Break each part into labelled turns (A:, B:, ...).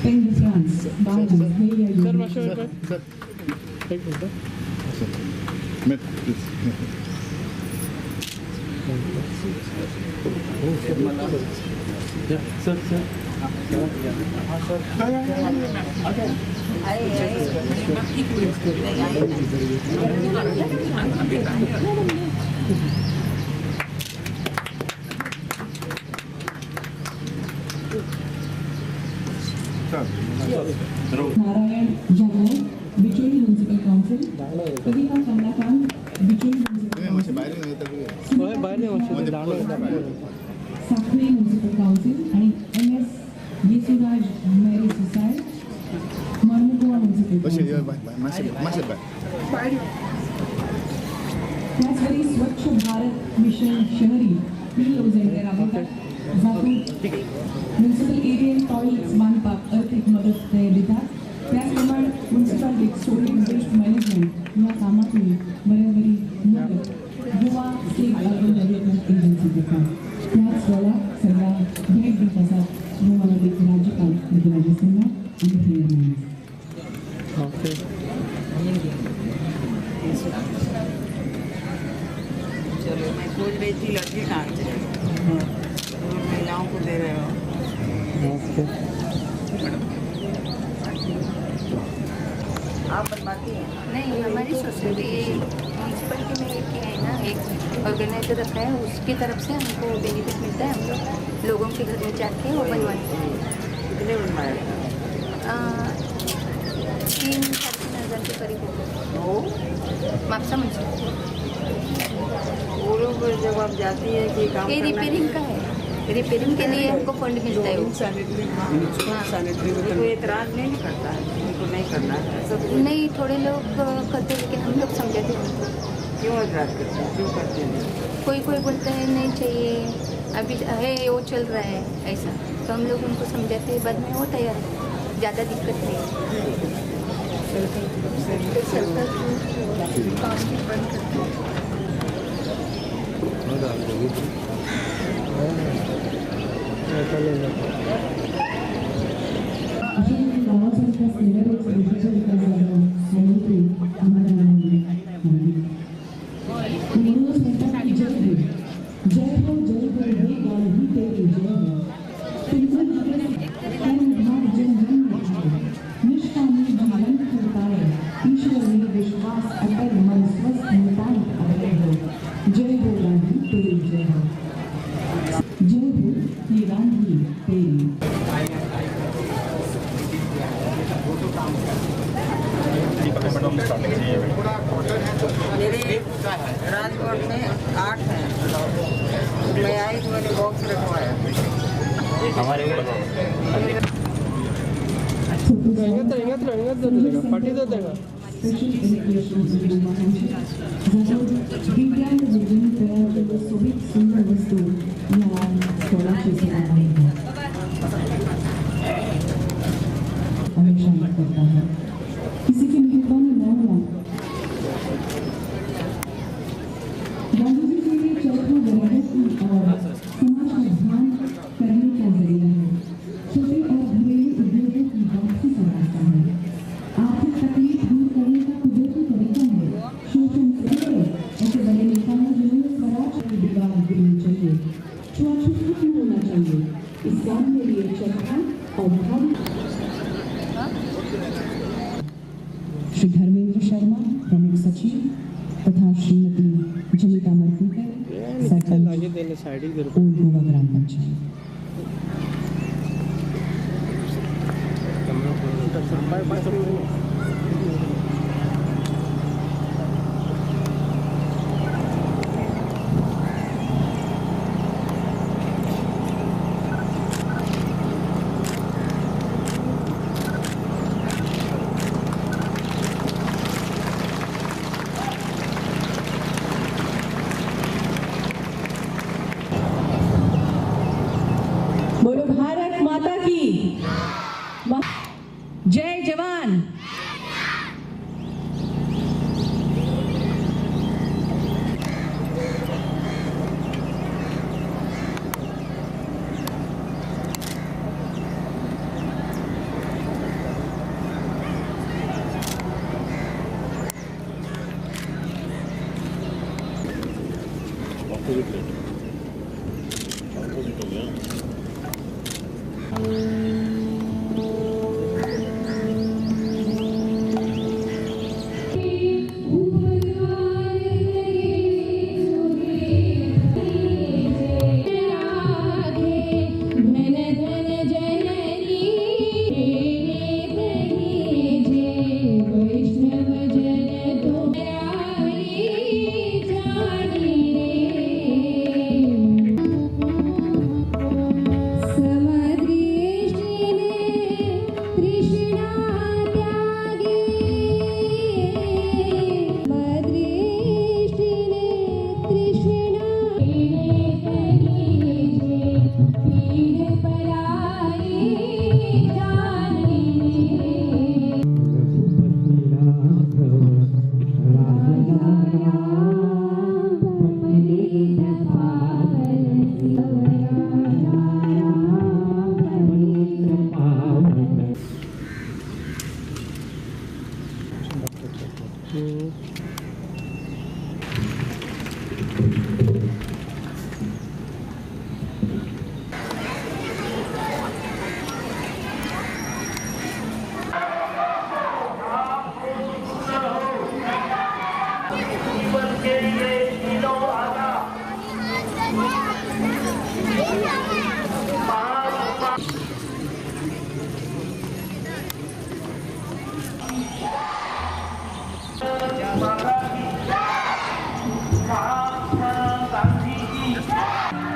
A: Pen de France, Biden,
B: Sir, Masha, sir. Take it, sir.
C: Met, please.
B: Yeah, sir, sir.
A: Narayan Jagal, Bichuri Municipal Council, Kavita Kamlakant, Bichuri Municipal Council, Sakri Municipal Council, and MS Yesuraj Mary Society, Marmukua Municipal Council. That's very Swachh Bharat Mission Shahari, represented Ravikat, Zatu, Municipal Area Toilets, Manpak, Earthquake Mother Dita, त्याचप्रमाणे municipal storage waste management या कामातून बऱ्याबरी मदत Goa state urban development एजन्सीचे काम त्याच वेळा सगळ्या भेट देत असतात गोवाला देखील राज्यपाल राजस्थानला आणि प्रिय
B: ओके
D: चलो मैं सोच रही थी लड़की कहाँ से महिलाओं को दे रहे हो
B: ओके
D: आप बनवाती हैं
E: नहीं हमारी सोसाइटी म्यूनसिपलिटी में एक है ना एक ऑर्गेनाइजर रखा है उसकी तरफ से हमको बेनिफिट मिलता है हम लोग लोगों के घर में जाके वो बनवाते हैं
D: कितने बनवाए
E: 3,000 के करीब होगा
D: वो
E: मापसा मुझे
D: वो लोग जब आप जाती है कि काम
E: ये रिपेयरिंग का है रिपेयरिंग के लिए हमको फंड मिलता है वो
D: सैनिटरी में कोई एतराज़ नहीं करता है उनको नहीं करना है सब
E: नहीं थोड़े लोग करते हैं लेकिन हम लोग समझाते हैं उनको
D: क्यों एतराज़ करते हैं क्यों करते हैं
E: कोई कोई बोलता है नहीं चाहिए अभी है वो चल रहा है ऐसा तो हम लोग उनको समझाते हैं बाद में वो तैयार है ज़्यादा दिक्कत नहीं सरकार काम भी बंद करती है जय हो गांधी तेरी जय हो जय हो ये गांधी तेरी
D: मेरे राजकोट में 8 हैं मैं आई तो मैंने बॉक्स रखवाया
B: पार्टी दे देगा
A: दिव्यांग जीवन तयार सोबत सुंदर वस्तू या कोणाची सेवा आहे हमेशा करता है किसी की मेहरबानी न होना गांधी जी के लिए चौथा गरीबों की और समाज का ध्यान करने का जरिया है छोटे और घरेलू उद्योगों की वापसी का रास्ता है आर्थिक तकलीफ दूर करने का कुदरती तरीका है शोषण से ऐसे बड़े नेता हैं जिन्होंने स्वराज की दीवार गिरनी चाहिए छुआछूत नहीं होना चाहिए इस काम के लिए चरखा और भारी श्री धर्मेंद्र शर्मा प्रमुख सचिव तथा श्रीमती जमिता मरकूकर सरपंच ओल्ड गोवा ग्राम पंचायत बोलो भारत माता की जय जवान
B: ऑपोजिट हो गया।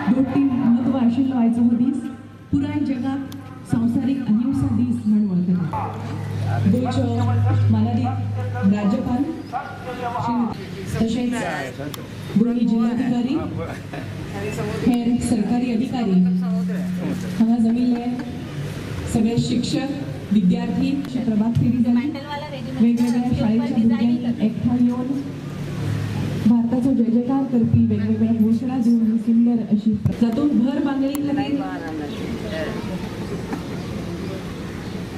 A: दोन-तीन महत्व आशिल्लो आयचो हो दीस पुराय जगात संवसारीक अहिंसा दीस म्हणून वळखतात। गोंयच्यो माननीय राज्यपाल तशेंच गोंय जिल्हाधिकारी हेर सरकारी अधिकारी हांगा जमिल्ले सगळे शिक्षक विद्यार्थी प्रभात फेरी जाली वेगवेगळ्या शाळेच्या भुरग्यांनी एकठांय येवन भारताचो जय जयकार करपी वेगवेगळ्या घोषणा दिवन सुंदर अशी जातून भर बांगडी खातीर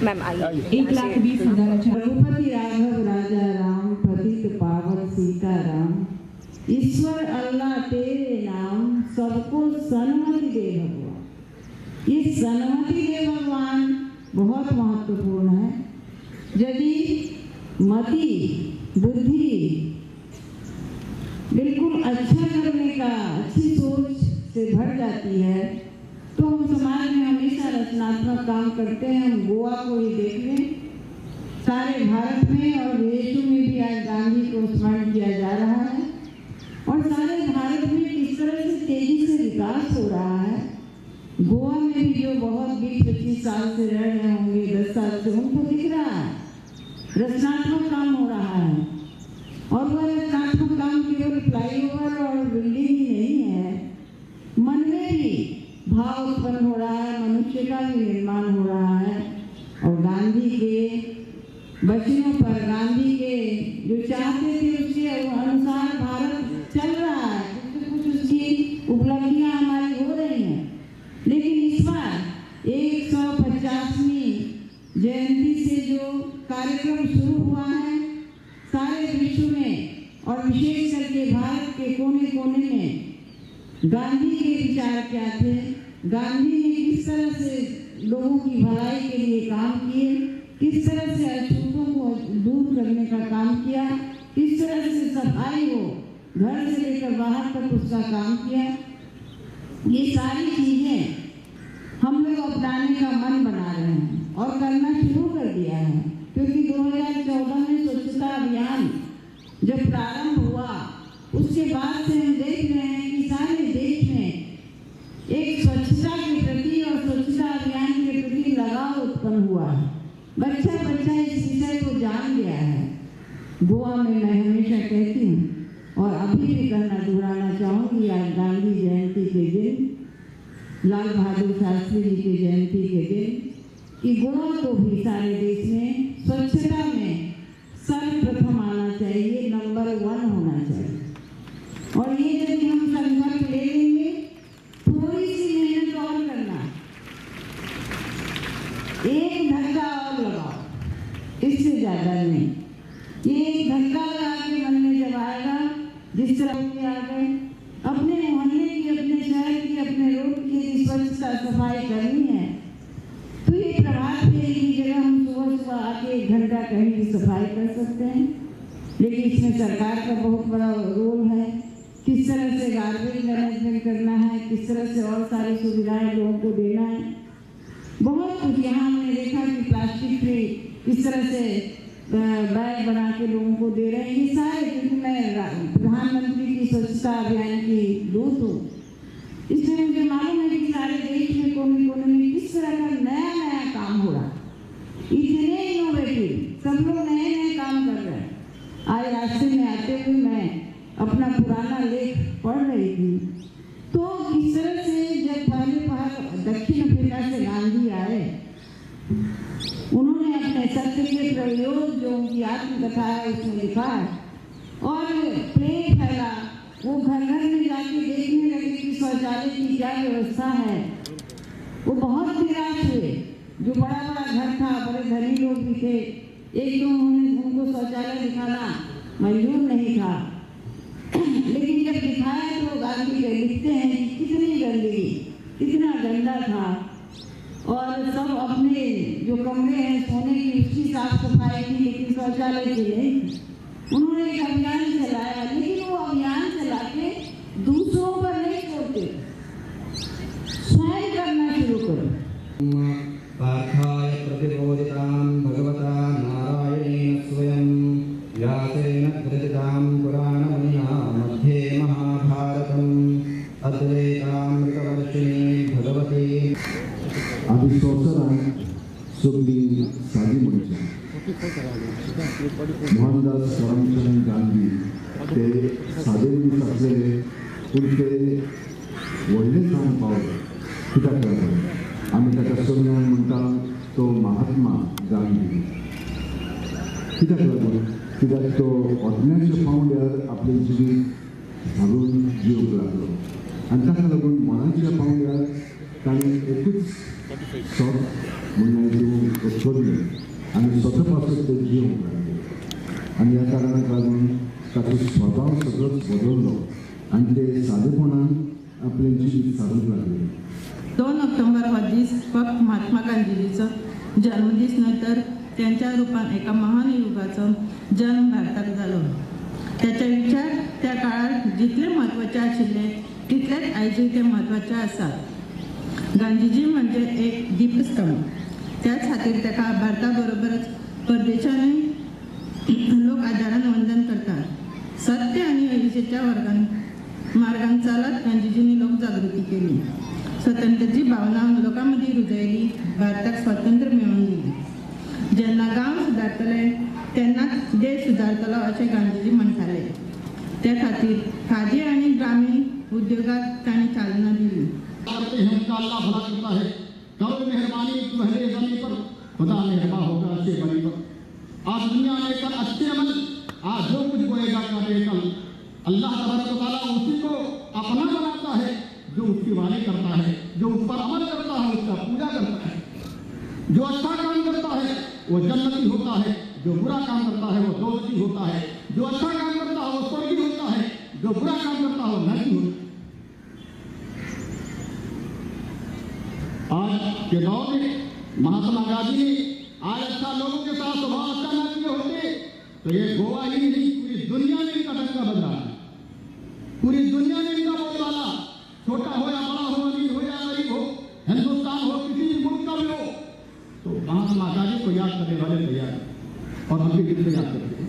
E: मैम आई
A: 1,20,000
F: रघुपति राघव राजा राम पतित पावन सीताराम ईश्वर अल्लाह तेरे नाम सबको सन्मति दे भगवान। ये सन्मति दे भगवान बहुत महत्वपूर्ण है। यदि मति बुद्धि बिल्कुल अच्छा करने का अच्छी सोच से भर जाती है तो हम समाज में हमेशा रचनात्मक काम करते हैं। हम गोवा को ही देख लें, सारे भारत में और विदेशों में भी आज गांधी को स्मरण किया जा रहा है और सारे भारत में किस तरह से तेजी से विकास हो रहा है। गोवा में भी जो बहुत 20-25 साल से रह रहे होंगे 10 साल से, उनको दिख रहा है रचनात्मक काम हो रहा है। और वह रचनात्मक काम केवल फ्लाईओवर और बिल्डिंग ही नहीं है, मन में भी भाव उत्पन्न हो रहा है, मनुष्य का भी निर्माण हो रहा है। और गांधी के वचनों पर, गांधी के जो चाहते थे उसके अनुसार भारत चल रहा है। कुछ उसकी उपलब्धियां हमारी हो रही हैं, लेकिन इस बार 150वीं जयंती से जो कार्यक्रम शुरू हुआ है सारे विश्व में और विशेष करके भारत के कोने कोने में गांधी के विचार क्या थे, गांधी ने किस तरह से लोगों की भलाई के लिए काम किए, किस तरह से अछूतों को दूर करने का काम किया, किस तरह से सफाई हो घर से लेकर बाहर तक उसका काम किया। ये सारी चीजें हम लोग अपनाने का मन बना रहे हैं और करना शुरू कर दिया है, क्योंकि 2014 में स्वच्छता अभियान जब प्रारंभ हुआ उसके बाद से हम देख रहे हैं कि सारे देश में एक स्वच्छता के प्रति और स्वच्छता अभियान के प्रति लगाव उत्पन्न हुआ है। बच्चा बच्चा इस विषय को जान गया है। गोवा में मैं हमेशा कहती हूँ और अभी भी कहना दोहराना चाहूँगी, आज गांधी जयंती के दिन, लाल बहादुर शास्त्री जी की जयंती के दिन, कि गोवा को भी सारे देश में स्वच्छता में सर्वप्रथम आना चाहिए, नंबर 1 होना चाहिए। और ये यदि हम संकल्प ले लेंगे, थोड़ी सी मेहनत और करना, एक धक्का और लगाओ, इससे ज्यादा नहीं। ये एक धक्का लगा के मन में जब आएगा, जिस तरह के आ गए अपने साफ सफाई करनी है तो ये प्रभात फेरी की जगह हम सुबह सुबह आके 1 घंटा कहीं भी सफाई कर सकते हैं। लेकिन इसमें सरकार का बहुत बड़ा रोल है, किस तरह से गार्बेज मैनेजमेंट करना है, किस तरह से और सारी सुविधाएं लोगों को देना है। बहुत कुछ यहाँ हमने देखा कि प्लास्टिक फ्री किस तरह से बैग बना के लोगों को दे रहे हैं। ये सारे, क्योंकि मैं प्रधानमंत्री की स्वच्छता अभियान की दूत हूँ, इसमें मुझे मालूम है कि सारे देश में कोने कोने में किस तरह का नया नया काम हो रहा, इतने इनोवेटिव, सब लोग नए नए काम कर रहे हैं। आज रास्ते में आते हुए मैं अपना पुराना लेख पढ़ रही थी, तो किस तरह से जब पहले दक्षिण अफ्रीका से गांधी आए, उन्होंने अपने सत्य के प्रयोग जो उनकी आत्मकथा है उसमें लिखा है, और प्रेम फैला, वो घर घर में जाके देखने लगे कि शौचालय की क्या व्यवस्था है। वो बहुत निराश हुए, जो बड़ा बड़ा घर था, बड़े धनी लोग भी थे, एक तो उनको शौचालय दिखाना मंजूर नहीं था, लेकिन जब दिखाया तो गांधी लिखते हैं कि कितनी गंदगी, कितना गंदा था, और सब अपने जो कमरे हैं सोने की उसकी साफ सफाई की, लेकिन शौचालय की नहीं। उन्होंने एक अभियान चलाया, लेकिन वो अभियान चला के दूसरों पर नहीं छोड़ते, स्वयं करना शुरू करो।
G: पार्थाय प्रतिबोधितां भगवता नारायणेन स्वयं व्यासेन कृतितां पुराणमुनिना मध्ये महाभारतम् अद्वैतामृतवर्षिणी भगवती
C: आदिशोत्तरान सुखदी साधी मनशा मोहनदास करमचंद गांधी ते साधे मनीस आसलेले पूण ते व्हडलें काम पावले। कित्याक लागून आमी ताका सगळ्यांक म्हणटा तो महात्मा गांधी। कित्याक लागून? कित्याक तो ऑर्डिनरी पावंड्यार आपले जिवीत घालून जिवंक लागलो, आनी ताका लागून मनाच्या पावंड्यार ताणें एकूच सॉट म्हणल्यार जिवंक सोदलें आनी स्वता पासून ते जिवंक लागले। आनी ह्या कारणाक लागून ताचो स्वभाव सगळोच बदललो आनी ते सादेपणान आपलें जिवीत सारूंक लागले।
F: 2 ऑक्टोबर हा दीस फक्त महात्मा गांधीजीचो जन्मदीस न्हय, तर त्यांच्या रूपान एका महान युगाचो जन्म भारताक जालो। त्याचे विचार त्या काळार जितले म्हत्वाचे आशिल्ले तितलेच आयजूय ते म्हत्वाचे आसात। गांधीजी म्हणजे एक दीपस्तंभ, त्याच खातीर ताका भारता बरोबरच परदेशांनी लोक आदारान वंदन करतात। सत्य आणि अहिंसेच्या मार्गान चालत गांधीजींनी लोक जागृती केली, स्वतंत्रची भावना लोकांमध्ये रुजयली, भारताक स्वातंत्र्य मिळवून दिले। जेन्ना गांव सुदारतले तेन्नाच देश सुदारतलो अशें गांधीजी म्हणटाले। त्या खातीर खादी आणि ग्रामीण उद्योगाक तांणी चालना दिली।
H: अल्लाह भला करता है, करो मेहरबानी पहले ज़मीन पर, खुदा मेहरबान होगा अच्छे बनी पर। आज दुनिया में कल अच्छे अमल, आज जो कुछ बोएगा करे कल, अल्लाह तबारक व उसी को अपना बनाता है जो उसकी वाणी करता है, जो उस पर अमल करता है उसका पूजा करता है। जो अच्छा काम करता है वो जन्नती होता है, जो बुरा काम करता है वो दोज़खी होता है। जो अच्छा काम करता है वो स्वर्गीय होता है, जो बुरा काम करता है वो नरकी होता है। आज के दौर में महात्मा गांधी ने आज अच्छा लोगों के साथ स्वभाव अच्छा न किए होते तो ये गोवा ही नहीं पूरी दुनिया में इनका डंका बज रहा है। पूरी दुनिया में इनका बोलबाला, छोटा हो या बड़ा हो, अमीर हो या गरीब हो, हिंदुस्तान हो किसी भी मुल्क का भी हो, तो महात्मा गांधी को याद करने वाले तैयार हैं और हम भी कितने याद करते हैं।